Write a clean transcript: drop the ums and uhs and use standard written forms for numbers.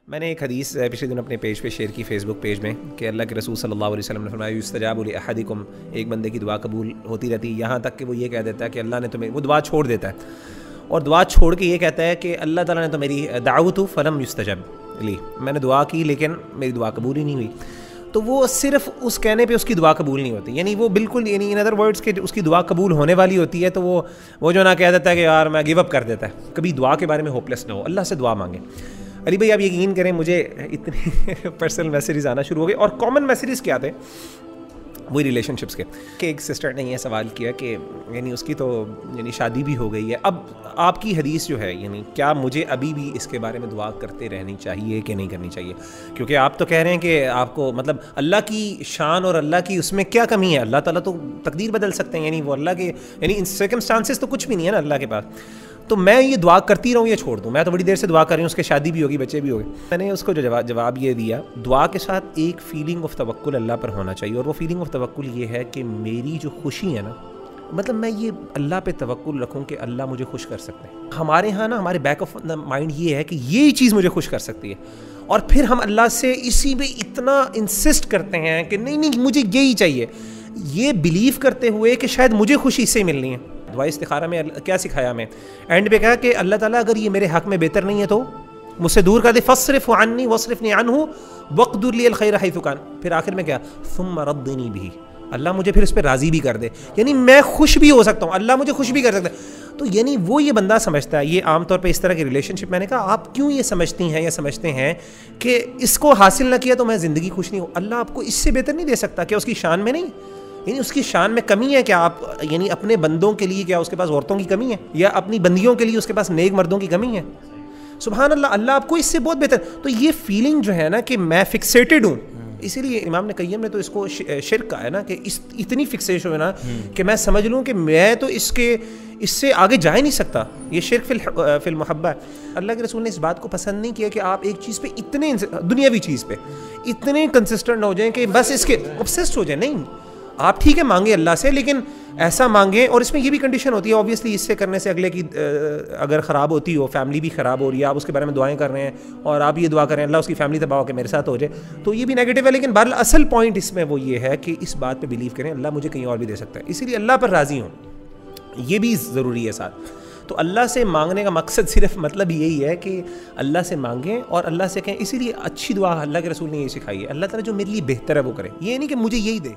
میں نے ایک حدیث پچھلے دن اپنے پیج پہ شیئر کی فیس بک پیج میں کہ اللہ کے رسول صلی اللہ علیہ وسلم نے فرمایا یستجاب لأحدکم، ایک بندے کی دعا قبول ہوتی رہتی ہے یہاں تک کہ وہ یہ کہہ دیتا ہے کہ اللہ نے تمہیں، وہ دعا چھوڑ دیتا ہے اور دعا چھوڑ کے یہ کہتا ہے کہ اللہ تعالیٰ نے تو میری دعوت فلم یستجب لی، میں نے دعا کی لیکن میری دعا قبول ہی نہیں ہوئی. تو وہ صرف اس کہنے پہ اس کی دعا قبول نہیں ہوتی، یعنی وہ بالکل، یعنی ان ادر ورڈس کہ اس کی دعا قبول ہونے والی ہوتی ہے تو وہ جو نہ کہہ دیتا ہے کہ یار میں گیو اپ کر دیتا ہے. کبھی دعا کے بارے میں ہوپلیس نہ ہو، اللہ سے دعا مانگیں. علی بھائی آپ یقین کریں مجھے اتنے پرسنل میسیجز آنا شروع ہو گئے، اور کامن میسیجز کیا تھے وہی ریلیشن شپس کے، کہ ایک سسٹر نے یہ سوال کیا کہ یعنی اس کی تو یعنی شادی بھی ہو گئی ہے، اب آپ کی حدیث جو ہے یعنی کیا مجھے ابھی بھی اس کے بارے میں دعا کرتے رہنی چاہیے کہ نہیں کرنی چاہیے؟ کیونکہ آپ تو کہہ رہے ہیں کہ آپ کو مطلب اللہ کی شان اور اللہ کی اس میں کیا کمی ہے، اللہ تعالیٰ تو تقدیر بدل سکتے ہیں، یعنی وہ اللہ کے یعنی ان سرکمسٹانسز تو کچھ بھی نہیں ہے نا اللہ کے پاس، تو میں یہ دعا کرتی رہوں یا چھوڑ دوں؟ میں تو بڑی دیر سے دعا کر رہی ہوں، اس کے شادی بھی ہوگی، بچے بھی ہوگئے. میں نے اس کو جو جواب یہ دیا، دعا کے ساتھ ایک فیلنگ آف توکل اللہ پر ہونا چاہیے، اور وہ فیلنگ آف توکل یہ ہے کہ میری جو خوشی ہے نا، مطلب میں یہ اللہ پہ توکل رکھوں کہ اللہ مجھے خوش کر سکتے ہیں. ہمارے ہاں نا ہمارے بیک آف دا مائنڈ یہ ہے کہ یہ چیز مجھے خوش کر سکتی ہے، اور پھر ہم اللہ سے اسی پہ اتنا انسسٹ کرتے ہیں کہ نہیں مجھے یہی چاہیے، یہ بلیو کرتے ہوئے کہ شاید مجھے خوشی اس سے ملنی ہے. دعائے استخارہ میں کیا سکھایا ہمیں؟ اینڈ پہ کہا کہ اللہ تعالیٰ اگر یہ میرے حق میں بہتر نہیں ہے تو مجھ سے دور کر دے، فاصرف عنی واصرفنی عنہ واقدر لی الخیر حیث کان. پھر آخر میں کیا؟ ثم ردنی بھی، اللہ مجھے پھر اس پہ راضی بھی کر دے، یعنی میں خوش بھی ہو سکتا ہوں، اللہ مجھے خوش بھی کر سکتا ہے. تو یعنی وہ یہ بندہ سمجھتا ہے، یہ عام طور پہ اس طرح کی ریلیشن شپ، میں نے کہا آپ کیوں یہ سمجھتی ہیں یا سمجھتے ہیں کہ اس کو حاصل نہ کیا تو میں زندگی خوش نہیں ہوں؟ اللہ آپ کو اس سے بہتر نہیں دے سکتا؟ کیا اس کی شان میں نہیں؟ یعنی اس کی شان میں کمی ہے کیا؟ آپ یعنی اپنے بندوں کے لیے کیا اس کے پاس عورتوں کی کمی ہے، یا اپنی بندیوں کے لیے اس کے پاس نیک مردوں کی کمی ہے؟ سبحان اللہ، اللہ آپ کو اس سے بہت بہتر. تو یہ فیلنگ جو ہے نا کہ میں فکسیٹڈ ہوں، اسی لیے امام نے قیم نے تو اس کو شرک کہا ہے نا، کہ اتنی فکسیشن ہے نا کہ میں سمجھ لوں کہ میں تو اس سے آگے جا ہی نہیں سکتا. یہ شرک فی المحبہ ہے. اللہ کے رسول نے اس بات کو پسند نہیں کیا کہ آپ ایک چیز پہ اتنے دنیاوی چیز پہ اتنے کنسسٹنٹ ہو جائیں کہ بس اس کے obsessed ہو جائیں. نہیں، آپ ٹھیک ہے مانگیں اللہ سے، لیکن ایسا مانگیں، اور اس میں یہ بھی کنڈیشن ہوتی ہے اوبیسلی، اس سے کرنے سے اگلے کی اگر خراب ہوتی ہو، فیملی بھی خراب ہو رہی ہے، آپ اس کے بارے میں دعائیں کر رہے ہیں اور آپ یہ دعا کریں اللہ اس کی فیملی تباہ ہو کے میرے ساتھ ہو جائے، تو یہ بھی نیگیٹو ہے. لیکن بہرحال اصل پوائنٹ اس میں وہ یہ ہے کہ اس بات پہ بلیو کریں اللہ مجھے کہیں اور بھی دے سکتا ہے، اسی لیے اللہ پر راضی ہوں، یہ بھی ضروری ہے ساتھ. تو اللہ سے مانگنے کا مقصد صرف مطلب یہی ہے کہ اللہ سے مانگیں اور اللہ سے کہیں. اسی لیے اچھی دعا اللہ کے رسول نے یہ سکھائی ہے، اللہ تعالیٰ جو میرے لیے بہتر ہے وہ کرے، یہ نہیں کہ مجھے یہی دے.